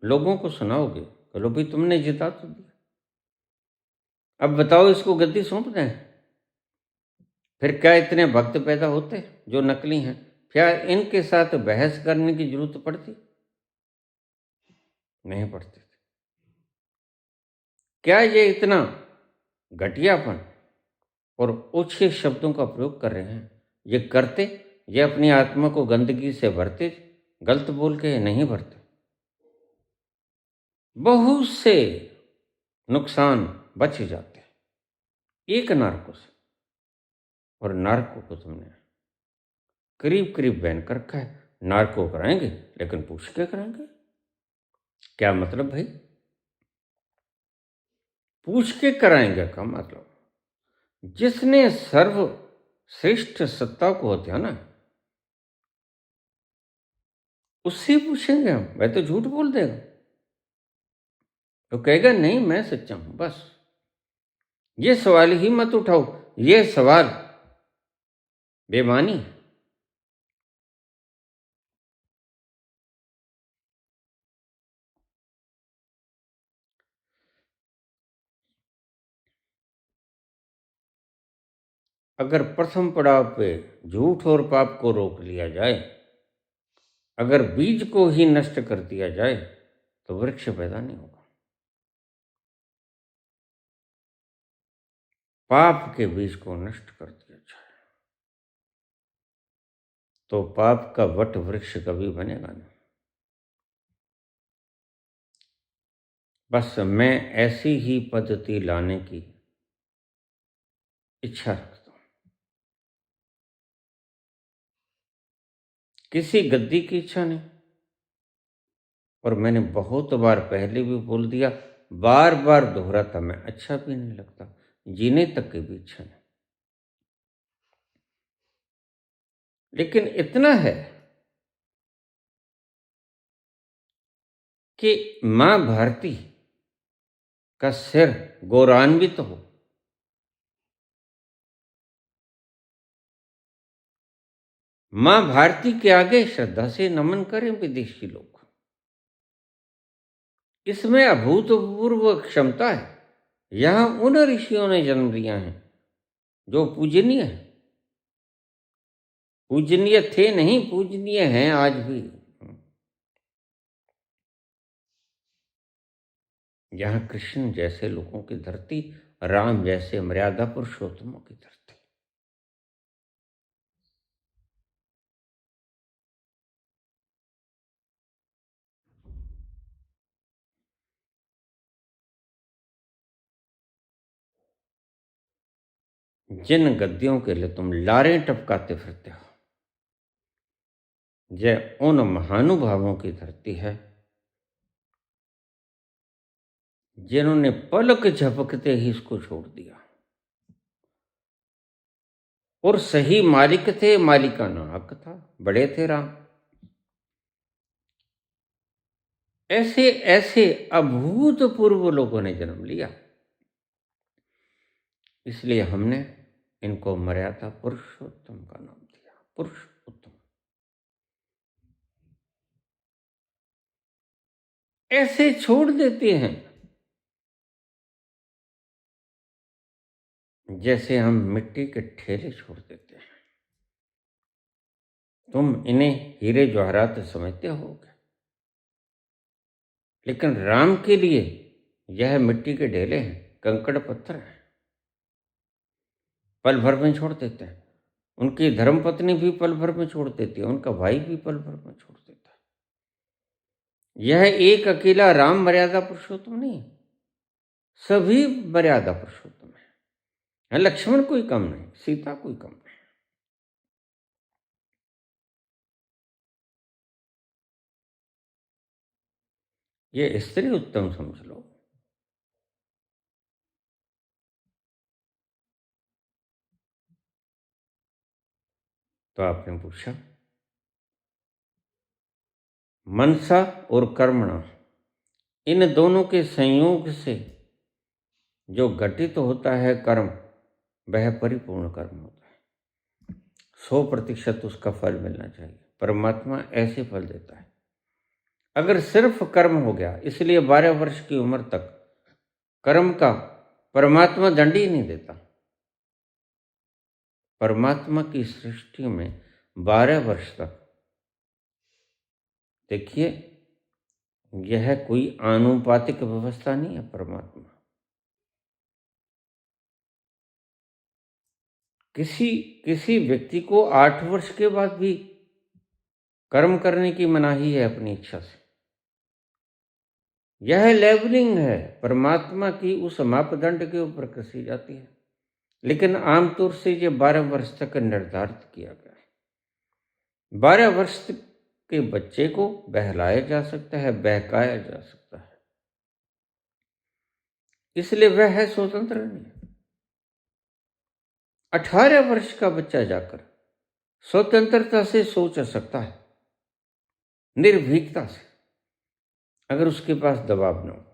लोगों को सुनाओगे, चलो भाई तुमने जिता तो दिया, अब बताओ इसको गद्दी सौंप दें। फिर क्या इतने भक्त पैदा होते जो नकली हैं? क्या इनके साथ बहस करने की जरूरत पड़ती? नहीं पड़ती। क्या ये इतना घटियापन और ओछे शब्दों का प्रयोग कर रहे हैं ये करते, ये अपनी आत्मा को गंदगी से भरते, गलत बोल के नहीं भरते। बहुत से नुकसान बच जाते एक नार्को से। और नार्को को तुमने करीब करीब बैन कर रखा है। नार्को कराएंगे लेकिन पूछ के कराएंगे। क्या मतलब भाई? पूछ के कराएंगे का मतलब, जिसने सर्वश्रेष्ठ सत्ता को हथियाना उससे पूछेंगे हम। वह तो झूठ बोल देगा, तो कहेगा नहीं मैं सच्चा हूं। बस ये सवाल ही मत उठाओ, ये सवाल बेमानी है। अगर प्रथम पड़ाव पे झूठ और पाप को रोक लिया जाए, अगर बीज को ही नष्ट कर दिया जाए, तो वृक्ष पैदा नहीं होगा। पाप के बीज को नष्ट कर दिया जाए तो पाप का वट वृक्ष कभी बनेगा नहीं। बस मैं ऐसी ही पद्धति लाने की इच्छा रखता हूं। किसी गद्दी की इच्छा नहीं। और मैंने बहुत बार पहले भी बोल दिया, बार बार दोहराता, मैं अच्छा भी नहीं लगता, जीने तक की भी इच्छा नहीं। लेकिन इतना है कि मां भारती का सिर गौरवान्वित हो। मां भारती के आगे श्रद्धा से नमन करें विदेशी लोग। इसमें अभूतपूर्व क्षमता है। यहां उन ऋषियों ने जन्म लिया है जो पूजनीय है। पूजनीय थे नहीं, पूजनीय हैं आज भी। यहाँ कृष्ण जैसे लोगों की धरती, राम जैसे मर्यादा पुरुषोत्तमों की धरती। जिन गद्दियों के लिए तुम लारें टपकाते फिरते हो, यह उन महानुभावों की धरती है जिन्होंने पलक झपकते ही इसको छोड़ दिया। और सही मालिक थे, मालिकाना हक था, बड़े थे राम। ऐसे ऐसे अभूतपूर्व लोगों ने जन्म लिया, इसलिए हमने इनको मर्यादा पुरुषोत्तम का नाम दिया। पुरुषोत्तम ऐसे छोड़ देते हैं जैसे हम मिट्टी के ठेले छोड़ देते हैं। तुम इन्हें हीरे जवाहरात समझते होगे, लेकिन राम के लिए यह मिट्टी के ढेले हैं, कंकड़ पत्थर हैं। पल भर में छोड़ देते हैं। उनकी धर्मपत्नी भी पल भर में छोड़ देती है, उनका भाई भी पल भर में छोड़ देता है। यह एक अकेला राम मर्यादा पुरुषोत्तम नहीं है, सभी मर्यादा पुरुषोत्तम है। लक्ष्मण कोई कम नहीं, सीता कोई कम नहीं। ये स्त्री उत्तम समझ लो। तो आपने पूछा, मनसा और कर्मणा, इन दोनों के संयोग से जो घटित होता है कर्म, वह परिपूर्ण कर्म होता है। 100% उसका फल मिलना चाहिए। परमात्मा ऐसे फल देता है। अगर सिर्फ कर्म हो गया, इसलिए 12 वर्ष की उम्र तक कर्म का परमात्मा दंड ही नहीं देता। परमात्मा की सृष्टि में 12 वर्ष तक, देखिए, यह कोई आनुपातिक व्यवस्था नहीं है। परमात्मा किसी किसी व्यक्ति को 8 वर्ष के बाद भी कर्म करने की मनाही है अपनी इच्छा से। यह लेवलिंग है परमात्मा की उस मापदंड के ऊपर कसी जाती है, लेकिन आमतौर से ये 12 वर्ष तक निर्धारित किया गया है। 12 वर्ष के बच्चे को बहलाया जा सकता है, बहकाया जा सकता है, इसलिए वह है स्वतंत्र नहीं। 18 वर्ष का बच्चा जाकर स्वतंत्रता से सोच सकता है, निर्भीकता से, अगर उसके पास दबाव न हो।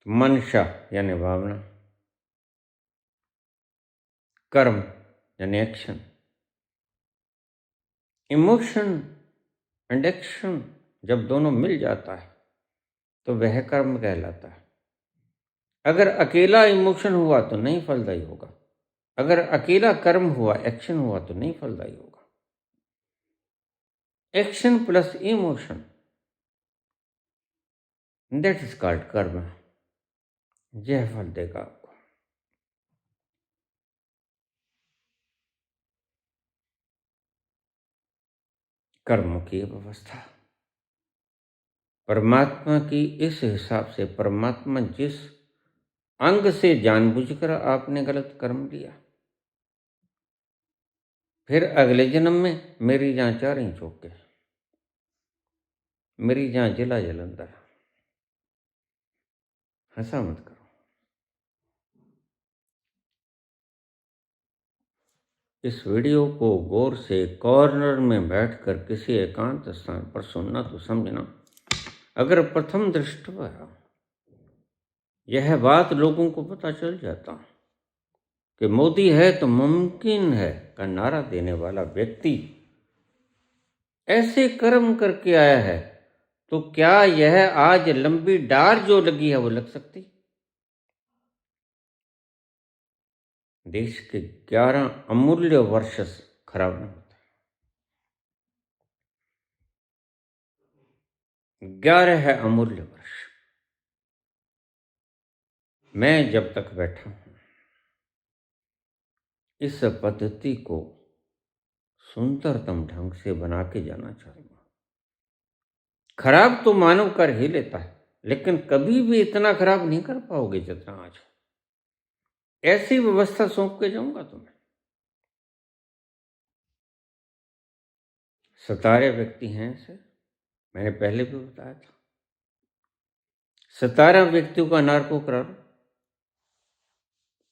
मनशा यानी भावना, कर्म यानी एक्शन, इमोशन एंड एक्शन जब दोनों मिल जाता है तो वह कर्म कहलाता है। अगर अकेला इमोशन हुआ तो नहीं फलदायी होगा, अगर अकेला कर्म हुआ, एक्शन हुआ तो नहीं फलदायी होगा। Action plus emotion, that is called कर्म, यह फल देगा आपको। कर्म की व्यवस्था परमात्मा की इस हिसाब से, परमात्मा जिस अंग से जानबूझकर आपने गलत कर्म लिया, फिर अगले जन्म में मेरी जहाँ 4 इंच होके, मेरी जहाँ जिला जलंधर, हंसा मत करो। इस वीडियो को गौर से कॉर्नर में बैठकर किसी एकांत स्थान पर सुनना तो समझना। अगर प्रथम दृष्टया यह बात लोगों को पता चल जाता कि मोदी है तो मुमकिन है का नारा देने वाला व्यक्ति ऐसे कर्म करके आया है, तो क्या यह आज लंबी डार जो लगी है वो लग सकती? देश के 11 अमूल्य वर्ष खराब नहीं होते। 11 है अमूल्य वर्ष। मैं जब तक बैठा हूं इस पद्धति को सुंदरतम ढंग से बना के जाना चाहूंगा। खराब तो मानव कर ही लेता है, लेकिन कभी भी इतना खराब नहीं कर पाओगे जितना आज। ऐसी व्यवस्था सौंप के जाऊंगा तुम्हें। 17 व्यक्ति हैं ऐसे, मैंने पहले भी बताया था। 17 व्यक्तियों का नार्को करा लो,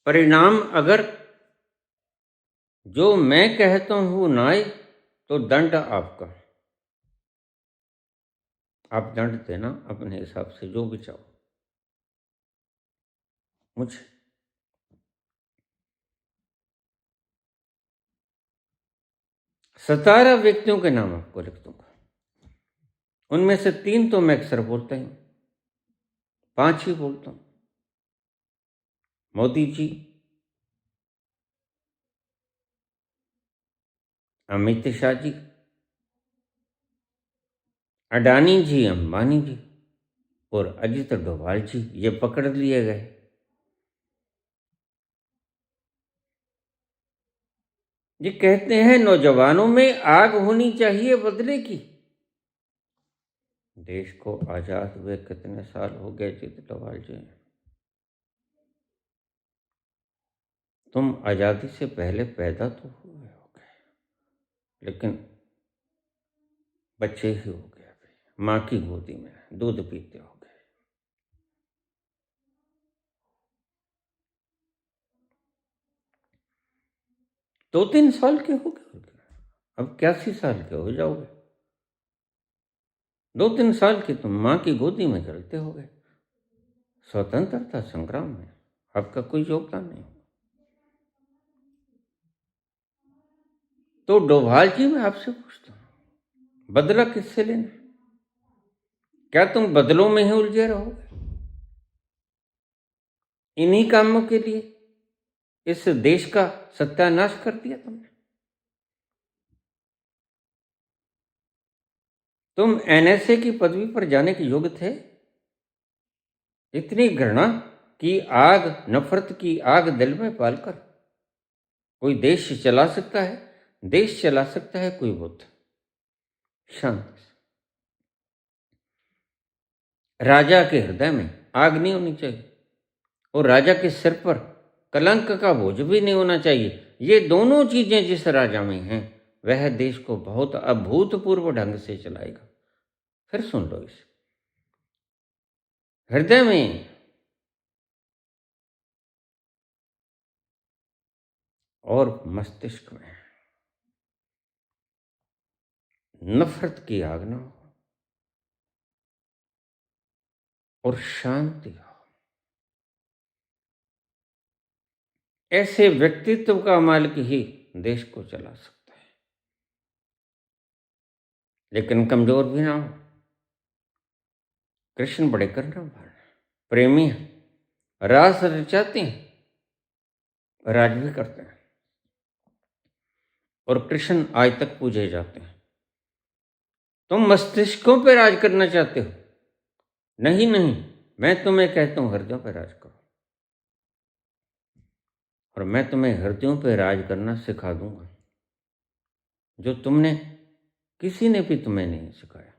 परिणाम अगर जो मैं कहता हूं ना आए तो दंड आपका। आप दंड देना अपने हिसाब से जो भी चाहो मुझे। 17 व्यक्तियों के नाम आपको लिख दूंगा। उनमें से 3 तो मैं अक्सर बोलता ही हूं, 5 ही बोलता हूं। मोदी जी, अमित शाह जी, अडानी जी, अंबानी जी और अजित डोभाल जी, ये पकड़ लिए गए। ये कहते हैं नौजवानों में आग होनी चाहिए बदले की। देश को आजाद हुए कितने साल हो गए अजित डोभाल जी? तुम आजादी से पहले पैदा तो हुए हो गए, लेकिन बच्चे ही हो गए, अभी माँ की गोदी में दूध पीते हो गए। दो 3 साल के हो गए, अब 81 साल के हो जाओगे। 2-3 साल की तुम माँ की गोदी में चलते हो गए। स्वतंत्रता संग्राम में आपका कोई योगदान नहीं। तो डोभाल जी, मैं आपसे पूछता हूं, बदला किससे लेना? क्या तुम बदलों में ही उलझे रहोगे? इन्हीं कामों के लिए इस देश का सत्यानाश कर दिया तुमने। तुम एनएसए की पदवी पर जाने के योग्य थे? इतनी घृणा की आग, नफरत की आग दिल में पालकर कोई देश चला सकता है? देश चला सकता है कोई बुद्ध? शांति से। राजा के हृदय में आग नहीं होनी चाहिए और राजा के सिर पर कलंक का बोझ भी नहीं होना चाहिए। ये दोनों चीजें जिस राजा में हैं, वह देश को बहुत अभूतपूर्व ढंग से चलाएगा। फिर सुन लो इसे। हृदय में और मस्तिष्क में नफरत की आग न हो और शांति हो। ऐसे व्यक्तित्व का मालिक ही देश को चला सकता है, लेकिन कमजोर भी ना हो। कृष्ण बड़े करुणावान हैं, प्रेमी हैं, रास रचाते हैं, राज भी करते हैं और कृष्ण आज तक पूजे जाते हैं। तुम मस्तिष्कों पर राज करना चाहते हो? नहीं नहीं, मैं तुम्हें कहता हूं हृदयों पर राज करो और मैं तुम्हें हृदयों पर राज करना सिखा दूंगा, जो तुमने किसी ने भी तुम्हें नहीं सिखाया।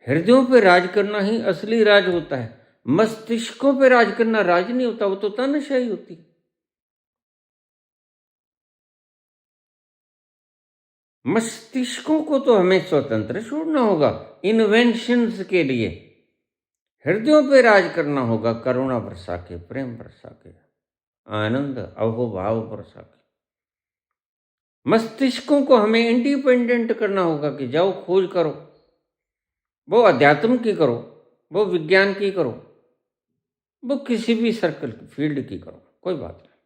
हृदयों पर राज करना ही असली राज होता है। मस्तिष्कों पर राज करना राज नहीं होता, वो तो तानाशाही होती। मस्तिष्कों को तो हमें स्वतंत्र छोड़ना होगा इन्वेंशंस के लिए। हृदयों पे राज करना होगा, करुणा बरसा के, प्रेम बरसा के, आनंद अहोभाव बरसा के। मस्तिष्कों को हमें इंडिपेंडेंट करना होगा कि जाओ खोज करो, वो अध्यात्म की करो, वो विज्ञान की करो, वो किसी भी सर्कल की फील्ड की करो, कोई बात नहीं,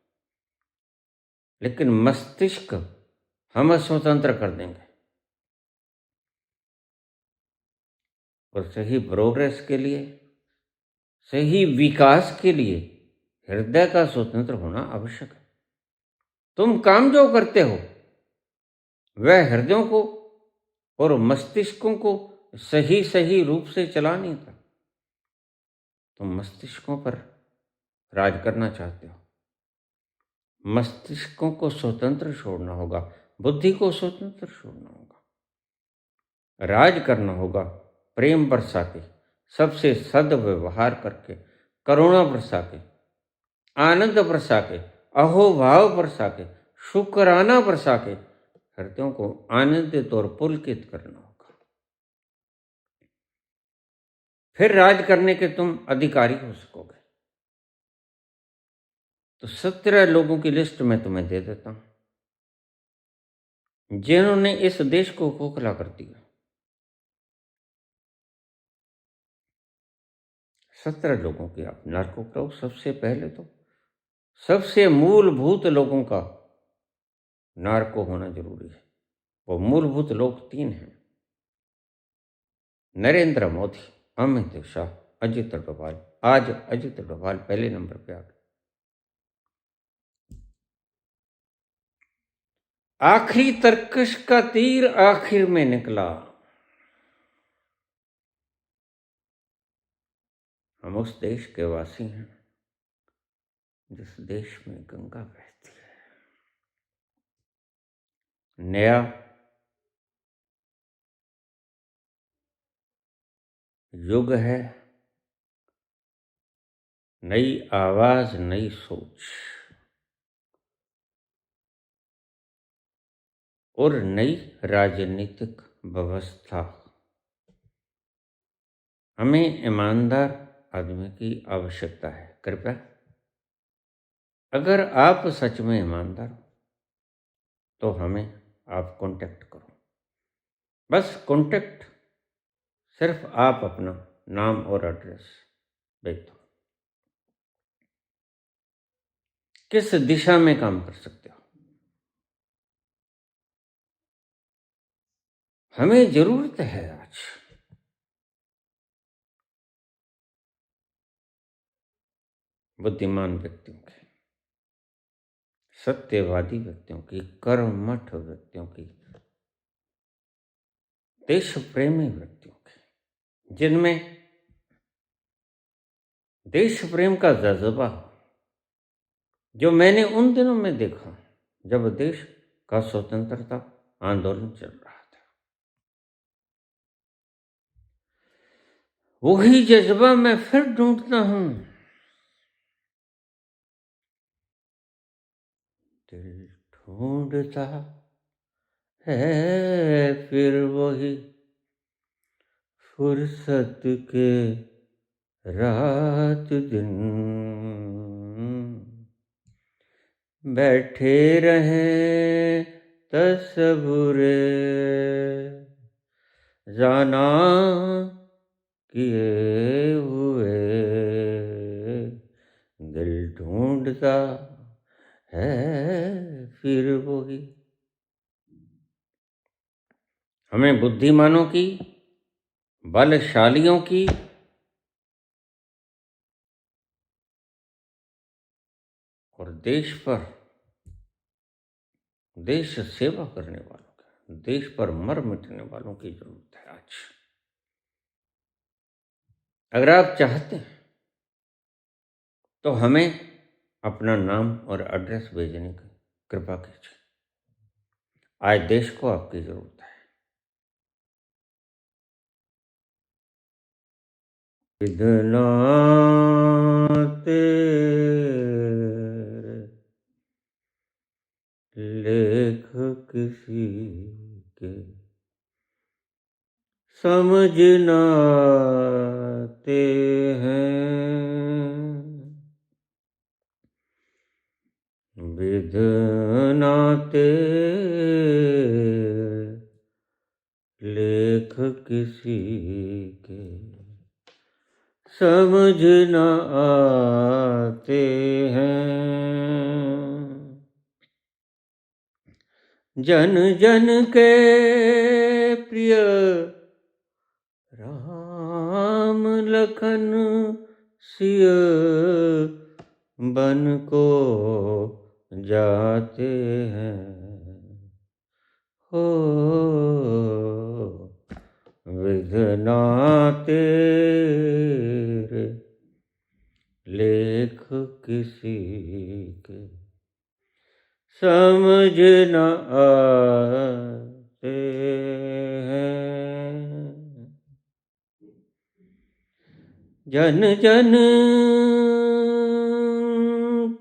लेकिन मस्तिष्क हम स्वतंत्र कर देंगे। और सही प्रोग्रेस के लिए, सही विकास के लिए हृदय का स्वतंत्र होना आवश्यक है। तुम काम जो करते हो वह हृदयों को और मस्तिष्कों को सही सही रूप से चला नहीं था। तुम मस्तिष्कों पर राज करना चाहते हो। मस्तिष्कों को स्वतंत्र छोड़ना होगा, बुद्धि को स्वतंत्र छोड़ना होगा, राज करना होगा प्रेम बरसा के, सबसे सद्व्यवहार करके, करुणा बरसा के, आनंद बरसा के, अहोभाव बरसा के, शुक्राना बरसा के हृदयों को आनंदित और पुलकित करना होगा। फिर राज करने के तुम अधिकारी हो सकोगे। तो 17 लोगों की लिस्ट मैं तुम्हें दे देता हूं, जिन्होंने इस देश को खोखला कर दिया। 17 लोगों की आप नार्को करो। सबसे पहले तो सबसे मूलभूत लोगों का नार्को होना जरूरी है। वो मूलभूत लोग 3 हैं: नरेंद्र मोदी, अमित शाह, अजित डोभाल। आज अजित डोभाल पहले नंबर पे आ गए। आखिरी तरकश का तीर आखिर में निकला। हम उस देश के वासी हैं जिस देश में गंगा बहती है। नया युग है, नई आवाज, नई सोच और नई राजनीतिक व्यवस्था। हमें ईमानदार आदमी की आवश्यकता है। कृपया, अगर आप सच में ईमानदार हो तो हमें आप कांटेक्ट करो। बस कांटेक्ट, सिर्फ आप अपना नाम और एड्रेस भेज दो। किस दिशा में काम कर सकते हो? हमें जरूरत है आज बुद्धिमान व्यक्तियों की, सत्यवादी व्यक्तियों की, कर्मठ व्यक्तियों की, देश प्रेमी व्यक्तियों की, जिनमें देश प्रेम का जज्बा जो मैंने उन दिनों में देखा जब देश का स्वतंत्रता आंदोलन चल रहा था, वही जज्बा मैं फिर ढूंढता हूं। दिल ढूंढता है फिर वही फुर्सत के रात दिन, बैठे रहे तस्वुरे जाना किए हुए, दिल ढूंढता है फिर वही। हमें बुद्धिमानों की, बलशालियों की और देश सेवा करने वालों की, देश पर मर मिटने वालों की जरूरत है आज। अगर आप चाहते हैं तो हमें अपना नाम और एड्रेस भेजने की कृपा कीजिए। आज देश को आपकी जरूरत है। इतना तेरे लेख किसी के समझ न आते हैं, विधना तेरे लेख किसी के समझ न आते हैं, जन जन के प्रिय राम लखन सिय बन को जाते हैं, हो विधना तेरे लेख किसी के समझ न आते हैं, जन जन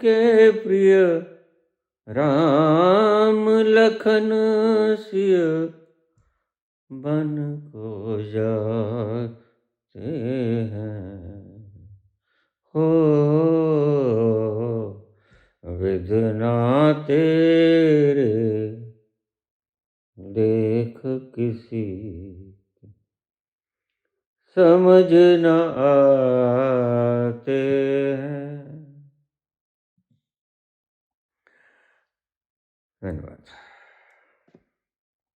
के प्रिय राम लखन सिय बन को जाते हैं, हो विधना तेरे देख किसी समझ न आते हैं। धन्यवाद।